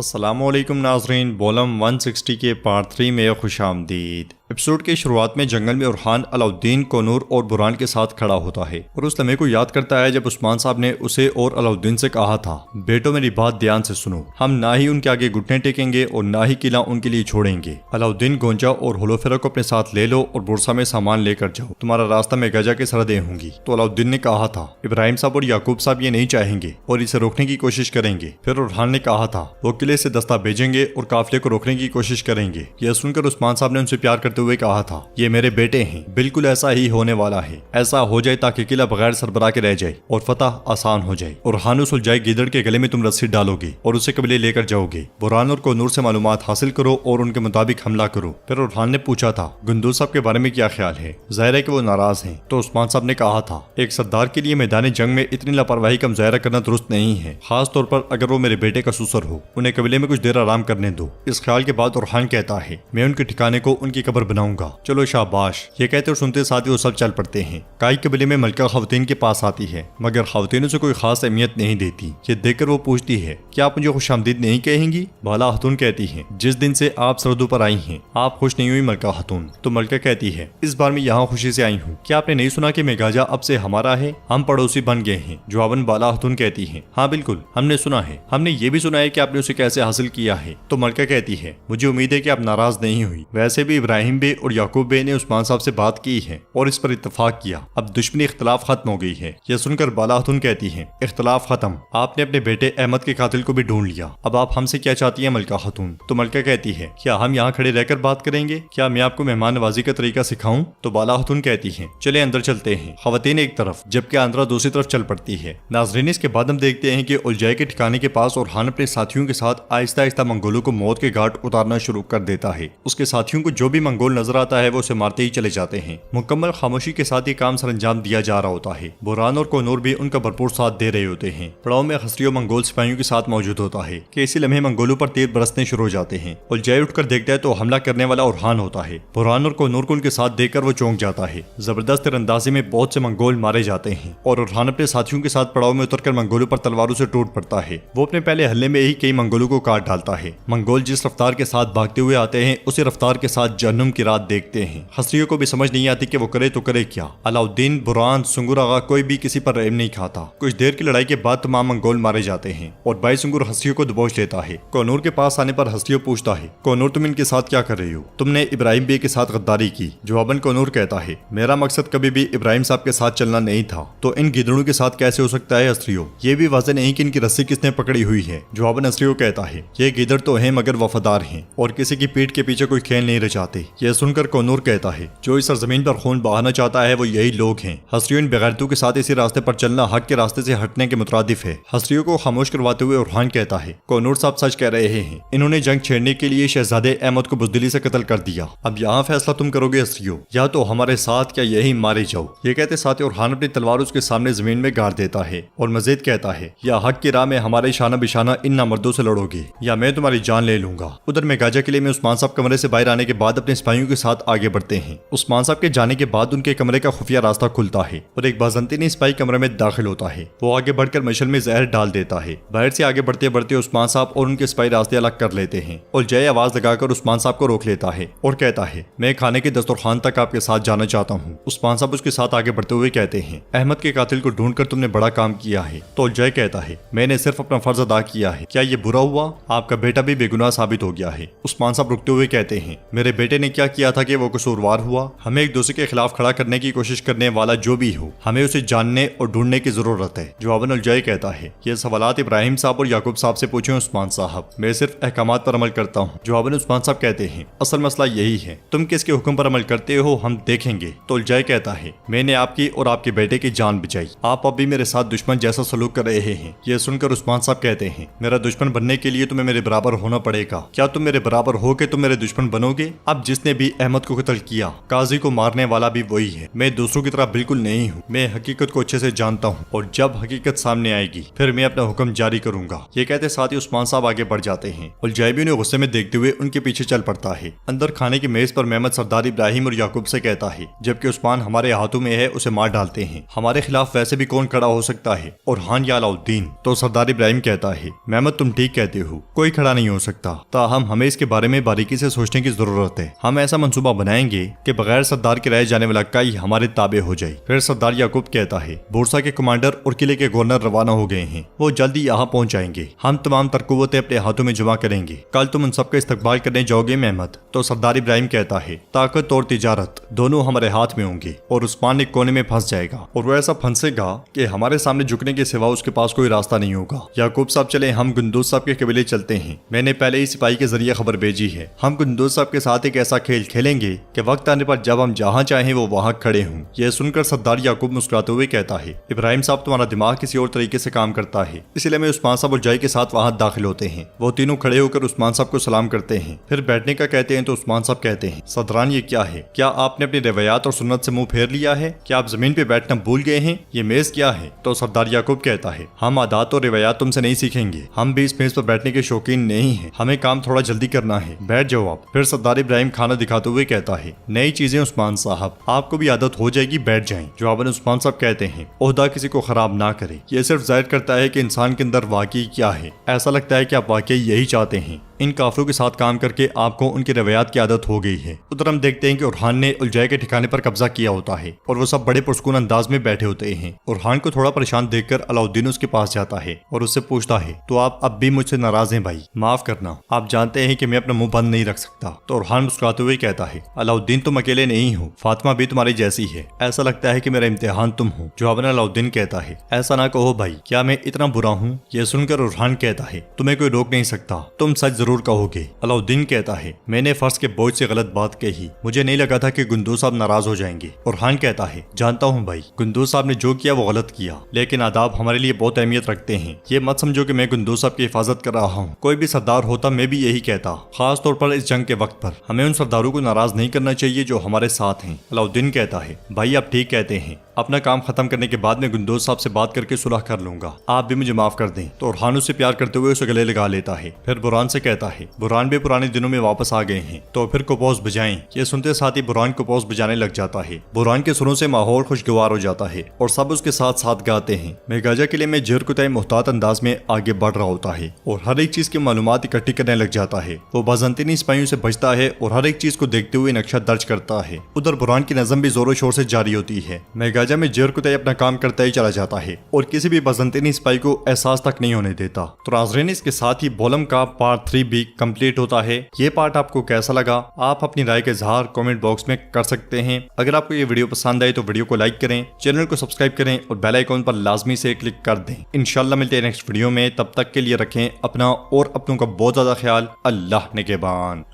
अस्सलामुअलैकुम नाज़रीन, वॉल्यूम 160 के पार्ट 3 में खुशामदीद। एपिसोड की शुरुआत में जंगल में उरहान अलाउद्दीन, कोनूर और बुरान के साथ खड़ा होता है और उस लम्हे को याद करता है जब उस्मान साहब ने उसे और अलाउद्दीन से कहा था, बेटो मेरी बात ध्यान से सुनो, हम ना ही उनके आगे घुटने टेकेंगे और ना ही किला उनके लिए छोड़ेंगे। अलाउद्दीन, गोंजा और होलोफेरा को अपने साथ ले लो और बुरसा में सामान लेकर जाओ, तुम्हारा रास्ता में गजा की सरहदें होंगी। तो अलाउद्दीन ने कहा था, इब्राहिम साहब और याकूब साहब ये नहीं चाहेंगे और इसे रोकने की कोशिश करेंगे। फिर उरहान ने कहा था, वो किले से दस्ता भेजेंगे और काफिले को रोकने की कोशिश करेंगे। यह सुनकर उस्मान साहब ने उनसे प्यार करते हुए कहा था, ये मेरे बेटे हैं, बिल्कुल ऐसा ही होने वाला है। ऐसा हो जाए ताकि किला बगैर सरबराह के रह जाए और फतह आसान हो जाए। और हानु सुलझाए गिदड़ के गले में तुम रस्सी डालोगे और उसे कबीले लेकर जाओगे। बुरान और कोनूर से मालूमात हासिल करो और उनके मुताबिक हमला करो। फिर उरहान ने पूछा था, गुंदूर साहब के बारे में क्या ख्याल है? जाहिर है कि वो नाराज हैं। तो उस्मान साहब ने कहा था, एक सरदार के लिए मैदान जंग में इतनी लापरवाही का मुजाहरा करना दुरुस्त नहीं है, खास तौर पर अगर वो मेरे बेटे का सुसर हो। उन्हें कबीले में कुछ देर आराम करने दो। इस ख्याल के बाद उरहान कहता है, मैं उनके ठिकाने को उनकी कब्र बनाऊंगा। चलो शाबाश। ये कहते और सुनते साथ ही वो सब चल पड़ते हैं। काई कबीले में मलका खवातीन के पास आती है, मगर खवातीन उसे कोई खास अहमियत नहीं देती। ये देखकर वो पूछती है, क्या आप मुझे खुशामदीद नहीं कहेंगी? बाला खातून कहती है, जिस दिन से आप सरहदों पर आई हैं, आप खुश नहीं हुई मलका खातून। तो मलका कहती है, इस बार मैं यहाँ खुशी से आई हूँ। क्या आपने नहीं सुना कि मेघाजा अब से हमारा है? हम पड़ोसी बन गए हैं। जवाबन बाला खातून कहती है, हाँ बिल्कुल, हमने सुना है। हमने ये भी सुना है कि आपने उसे कैसे हासिल किया है। तो मलका कहती है, मुझे उम्मीद है कि आप नाराज नहीं हुई। वैसे भी इब्राहिम बे और याकूब बे ने उस्मान साहब से बात की है और इस पर इत्तेफाक किया। अब दुश्मनी इख्तलाफ खत्म हो गई है। यह सुनकर बाला खातून कहती है, इख्तलाफ खत्म। आपने अपने बेटे अहमद के कातिल को भी ढूंढ लिया। अब आप हमसे क्या चाहती हैं मलका खातून? तो मलका कहती है, क्या हम यहाँ खड़े रहकर बात करेंगे? क्या मैं आपको मेहमान नवाजी का तरीका सिखाऊं? तो बाला खातून कहती है, चले अंदर चलते हैं। खवातीन एक तरफ जबकि आंद्रा दूसरी तरफ चल पड़ती है। नाज़रीन, इसके बाद हम देखते हैं कि उलझाई के ठिकाने के पास उरहान अपने साथियों के साथ आहिस्ता आहिस्ता मंगोलों को मौत के घाट उतारना शुरू कर देता है। उसके साथियों को जो भी मंगोल नजर आता है वो उसे मारते ही चले जाते हैं। मुकम्मल खामोशी के साथ ये काम सरंजाम दिया जा रहा होता है। बुरान और कोनूर भी उनका भरपूर साथ दे रहे होते हैं। पड़ाव में खसरियो मंगोल सिपाहियों के साथ मौजूद होता है कि इसी लम्हे मंगोलों पर तीर बरसने शुरू हो जाते हैं। उलझाई उठकर देखता है तो हमला करने वाला उरहान होता है। बुरान और कोनूर को उनके साथ देखकर वो चौंक जाता है। जबरदस्त तीरंदाजी में बहुत से मंगोल मारे जाते हैं और उरहान अपने साथियों के साथ पड़ाव में उतरकर मंगोलों पर तलवारों से टूट पड़ता है। वो अपने पहले हल्ले में ही कई मंगोलों को काट डालता है। मंगोल जिस रफ्तार के साथ भागते हुए आते हैं उसी रफ्तार के साथ जहन्नुम की रात देखते हैं। खसरियों को भी समझ नहीं आती कि वो करे तो करे क्या। अलाउद्दीन, बुरान, सुंगुर आगा कोई भी किसी पर रहम नहीं खाता। कुछ देर की लड़ाई के बाद तमाम मंगोल मारे जाते हैं और भाई सुंगुर हस्तियों को दबोच लेता है। कोनूर के पास आने पर हस्तियों पूछता है, कोनूर तुम इनके साथ क्या कर रही हो? तुमने इब्राहिम बे के साथ गद्दारी की। जवाबन कोनूर कहता है, मेरा मकसद कभी भी इब्राहिम साहब के साथ चलना नहीं था। तो इन गिदड़ों के साथ कैसे हो सकता है हस्तियों? ये भी वाज़ेह नहीं कि इनकी रस्सी किसने पकड़ी हुई है। जवाबन हस्तियों कहता है, ये गिदड़ तो है मगर वफादार हैं और किसी की पीठ के पीछे कोई खेल नहीं रचाते। यह सुनकर कोनूर कहता है, जो इस सरजमीन पर खून बहाना चाहता है वो यही लोग हैं। हस्तियों इन बेगैरतों के साथ इसी रास्ते पर चलना हक के रास्ते से हटने के मुतरादिफ है। हस्तियों को खामोश करवाते हुए उरहान कहता है, कोनूर साहब सच कह रहे हैं। इन्होंने जंग छेड़ने के लिए शहजादे अहमद को बुज़दिली से कत्ल कर दिया। अब यहाँ फैसला तुम करोगे हस्तियों, या तो हमारे साथ या यही मारे जाओ। ये कहते साथ ही उरहान अपनी तलवार उसके सामने जमीन में गाड़ देता है और मजीद कहता है, या हक की राह में हमारे शाना बिशाना इन नामर्दों से लड़ोगे या मैं तुम्हारी जान ले लूंगा। उधर मेघाजा किले में उस्मान साहब कमरे से बाहर आने के बाद अपने सिपाहियों के साथ आगे बढ़ते हैं। उस्मान साहब के जाने के बाद उनके कमरे का खुफिया रास्ता खुलता है और एक बाज़ंतीनी सिपाही कमरे में दाखिल होता है। वो आगे बढ़कर मशल में जहर डाल देता है। बाहर से आगे बढ़ते बढ़ते उस्मान साहब और उनके सिपाही रास्ते अलग कर लेते हैं और जय आवाज लगाकर उस्मान साहब को रोक लेता है और कहता है, मैं खाने के दस्तरखान तक आपके साथ जाना चाहता हूँ। उस्मान साहब उसके साथ आगे बढ़ते हुए कहते हैं, अहमद के कातिल को ढूंढकर तुमने बड़ा काम किया है। तो जय कहता है, मैंने सिर्फ अपना फर्ज अदा किया है। क्या ये बुरा हुआ? आपका बेटा भी बेगुनाह साबित हो गया है। उस्मान साहब रुकते हुए कहते हैं, मेरे बेटे ने क्या किया था कि वो कसूरवार हुआ? हमें एक दूसरे के खिलाफ खड़ा करने की कोशिश करने वाला जो भी हो, हमें उसे जानने और ढूंढने की जरूरत है। जवाबन उलझाई कहता है, ये सवालात इब्राहिम साहब और याकूब साहब से पूछे उस्मान साहब, मैं सिर्फ अहकामात पर अमल करता हूँ। जवाबन उस्मान साहब कहते हैं, असल मसला यही है, तुम किसके हुक्म पर अमल करते हो हम देखेंगे। तो उलझाई कहता है, मैंने आपकी और आपके बेटे की जान बचाई, आप अब भी मेरे साथ दुश्मन जैसा सलूक कर रहे हैं। यह सुनकर उस्मान साहब कहते हैं, मेरा दुश्मन बनने के लिए तुम्हें मेरे बराबर होना पड़ेगा। क्या तुम मेरे बराबर हो के तुम मेरे दुश्मन बनोगे? अब जिसने जिसने भी अहमद को कत्ल किया, काजी को मारने वाला भी वही है। मैं दूसरों की तरह बिल्कुल नहीं हूँ। मैं हकीकत को अच्छे से जानता हूँ और जब हकीकत सामने आएगी फिर मैं अपना हुक्म जारी करूंगा। ये कहते साथ ही उस्मान साहब आगे बढ़ जाते हैं। उलजैबी उन्हें गुस्से में देखते हुए उनके पीछे चल पड़ता है। अंदर खाने की मेज पर मेहमद सरदार इब्राहिम और याकूब से कहता है, जबकि उस्मान हमारे हाथों में है उसे मार डालते हैं। हमारे खिलाफ वैसे भी कौन खड़ा हो सकता है, और हान या अलाउद्दीन। तो सरदार इब्राहिम कहता है, मेहमद तुम ठीक कहते हो, कोई खड़ा नहीं हो सकता। ताहम हमें इसके बारे में बारीकी से सोचने की जरूरत है। हम ऐसा मंसूबा बनाएंगे कि बगैर सरदार के रहे जाने वाला कई हमारे ताबे हो जाए। फिर सरदार याकूब कहता है, बोरसा के कमांडर और किले के गवर्नर रवाना हो गए हैं। वो जल्दी यहाँ पहुँच जाएंगे। हम तमाम तरकुवतें अपने हाथों में जमा करेंगे। कल तुम उन सबका इस्तकबाल करने जाओगे मेहमद। तो सरदार इब्राहिम कहता है, ताकत और तिजारत दोनों हमारे हाथ में होंगे और उस्मान एक कोने में फंस जाएगा और वो ऐसा फंसेगा कि हमारे सामने झुकने के सिवा उसके पास कोई रास्ता नहीं होगा। याकूब साहब चले, हम गुंदूज साहब के कबीले चलते हैं। मैंने पहले ही सिपाही के जरिए खबर भेजी है। हम गुंदूज साहब के साथ एक ऐसा खेल खेलेंगे कि वक्त आने पर जब हम जहाँ चाहें वो वहाँ खड़े हों। यह सुनकर सरदार याकूब मुस्कुराते हुए कहता है, इब्राहिम साहब तुम्हारा दिमाग किसी और तरीके से काम करता है, इसलिए मैं उस्मान साहब और जय के साथ वहाँ दाखिल होते हैं। वो तीनों खड़े होकर उस्मान साहब को सलाम करते हैं। फिर बैठने का कहते हैं तो उस्मान साहब कहते हैं, सदरान ये क्या है? क्या आपने अपनी रवायात और सुन्नत से मुंह फेर लिया है? क्या आप जमीन पे बैठना भूल गए हैं? ये मेज क्या है? तो सरदार याकूब कहता है, हम आदात और रिवायात तुमसे नहीं सीखेंगे। हम भी इस मेज पर बैठने के शौकीन नहीं हैं। हमें काम थोड़ा जल्दी करना है, बैठ जाओ आप। फिर सरदार इब्राहिम खाना दिखाते हुए कहता है, नई चीजें उस्मान साहब, आपको भी आदत हो जाएगी, बैठ जाएं। जवाबन उस्मान साहब कहते हैं, ओहदा किसी को खराब ना करे। ये सिर्फ जाहिर करता है कि इंसान के अंदर वाकई क्या है। ऐसा लगता है कि आप वाकई यही चाहते हैं। इन काफिरों के साथ काम करके आपको उनकी रवायात की आदत हो गई है। उधर हम देखते हैं कि उरहान ने उलजय के ठिकाने पर कब्जा किया होता है और वो सब बड़े पुरस्कून अंदाज में बैठे होते हैं। उरहान को थोड़ा परेशान देखकर अलाउद्दीन उसके पास जाता है और उससे पूछता है, तो आप अब भी मुझसे नाराज हैं भाई? माफ करना, आप जानते हैं कि मैं अपना मुंह बंद नहीं रख सकता। तो उरहान मुस्कुराते हुए कहता है, अलाउद्दीन तुम अकेले नहीं हो, फातिमा भी तुम्हारी जैसी है। ऐसा लगता है कि मेरा इम्तिहान तुम हो। जवाबन अलाउद्दीन कहता है, ऐसा ना कहो भाई, क्या मैं इतना बुरा हूँ? यह सुनकर उरहान कहता है, तुम्हें कोई रोक नहीं सकता, तुम सच जरूर कहोगे। अलाउद्दीन कहता है, मैंने फर्ज के बोझ से गलत बात कही, मुझे नहीं लगा था कि गुंदूज साहब नाराज हो जाएंगे। उरहान कहता है, जानता हूँ भाई, गुंदूज साहब ने जो किया वो गलत किया, लेकिन आदाब हमारे लिए बहुत अहमियत रखते हैं। ये मत समझो कि मैं गुंदूज साहब की हिफाजत कर रहा हूँ। कोई भी सरदार होता मैं भी यही कहता, खास तौर पर इस जंग के वक्त पर। हमें उन सरदारों को नाराज नहीं करना चाहिए जो हमारे साथ हैं। अलाउद्दीन कहता है, भाई आप ठीक कहते हैं, अपना काम खत्म करने के बाद मैं गुंदोज साहब से बात करके सुलह कर लूंगा, आप भी मुझे माफ कर दें। तो उरहान उससे प्यार करते हुए उसे गले लगा लेता है। फिर बुरहान से कहता है, बुरहान भी पुराने दिनों में वापस आ गए हैं, तो फिर कुपोस बजाएं। ये सुनते साथ ही बुरहान कुपोस बजाने लग जाता है। बुरहान के सुरों से माहौल खुशगवार हो जाता है और सब उसके साथ साथ गाते हैं। मेगाजा किले में जर कुतई मुहतात अंदाज में आगे बढ़ रहा होता है और हर एक चीज की मालूमात इकट्ठी करने लग जाता है। वो बाज़ंतीनी सिपाहियों से बचता है और हर एक चीज को देखते हुए नक्शा दर्ज करता है। उधर बुरहान की नज़म भी जोरों शोर से जारी होती है। मेगाजा में जर कुतई अपना काम करता ही चला जाता है और किसी भी बाज़ंतीनी सिपाही को एहसास तक नहीं होने देता। तो नाज़रीन, इसके साथ ही बोलम का पार्ट 3 भी कंप्लीट होता है। ये पार्ट आपको कैसा लगा, आप अपनी राय का इजहार कमेंट बॉक्स में कर सकते हैं। अगर आपको ये वीडियो पसंद आए तो वीडियो को लाइक करें, चैनल को सब्सक्राइब करें और बेल आइकॉन पर लाजमी से क्लिक कर दें। इंशाल्लाह मिलते हैं नेक्स्ट वीडियो में, तब तक के लिए रखें अपना और अपनों का बहुत ज्यादा ख्याल। अल्लाह निगहबान।